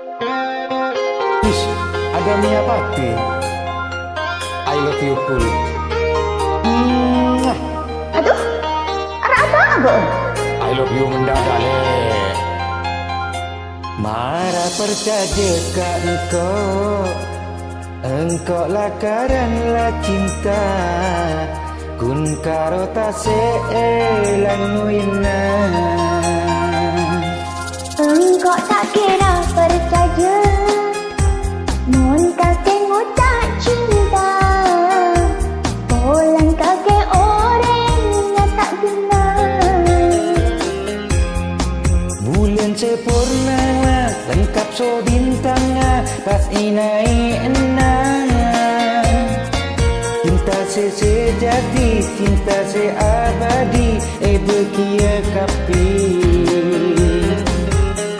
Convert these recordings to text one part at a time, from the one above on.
Ish, ada Mia Pati. I love you full. Aduh, ada apa abang? I love you mendadak le. Marah percaya ke engkau lah karena cinta. Kun karo tase languina. Engkau tak kira percaya, mun kake ngucap cinta. Polan kake orang yang tak guna. Bulan sempurna, lengkap so bintang, pas inai enang. Cinta sejati, cinta seabadi, berkia kapi.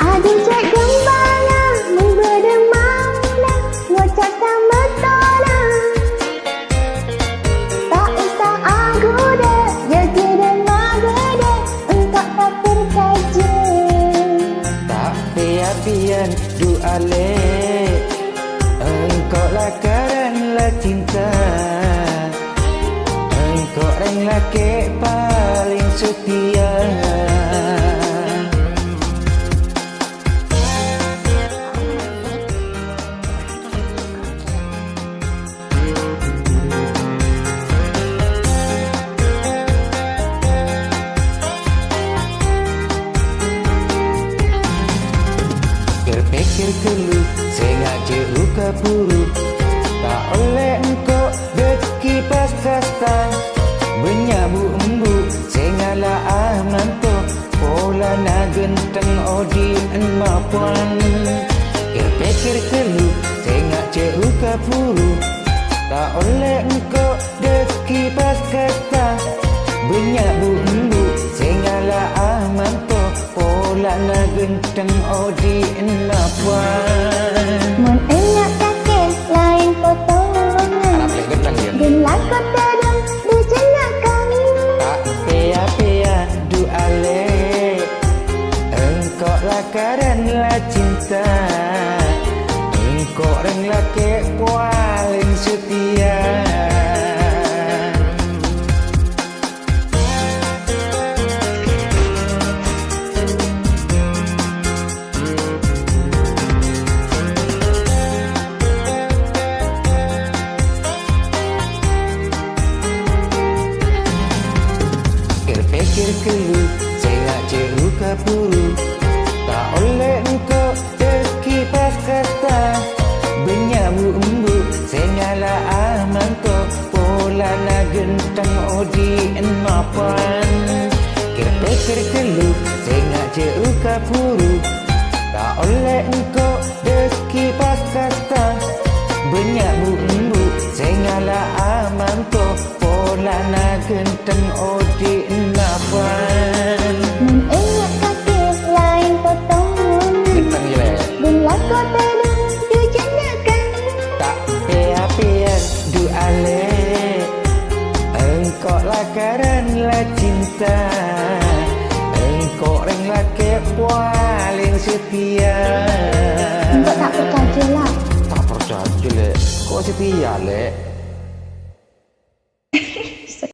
Ada cek gembala, memberdemana, ngucap sama tona. Tak usah aku dah, jadi dengar dah, engkau tak percaya. Tak pian doa le, engkau lah karena cinta. Engkau orang laki paling setia. Berpikir keluh, sengaja luka buruk. Tak oleh engkau berkipas kasta. Benyabu embu, sengala amanto. Pola na genteng odi enmapuan. Berpikir keluh, sengaja luka buruk. Tak oleh engkau berkipas kasta. Benyabu embu, sengala amanto. Pola na genteng odi enmapuan. Mun enak kake lain potongan. Dan laku terang dijenakan. Tak pea doa le, engkau lah karena cinta. Engkau orang laki paling setia. Pikir keluh, sengaja luka buruk. Tak oleh engkau terkipas kata. Benyabu embu, sengala amanto. Pola na gentang odi enmapan. Pikir keluh, sengaja luka buruk. Tak oleh engkau terkipas kata. Benyabu embu, sengala amanto. Pola na gentang odi enmapan. Mun ingat kake lain potongan. Gentang je le. Dan laku terang dijenakan. Tak pea doa le, engkau lah karena cinta. Engkau orang laki paling setia. Engkau tak percaya lah. Tak percaya le, kau setia le.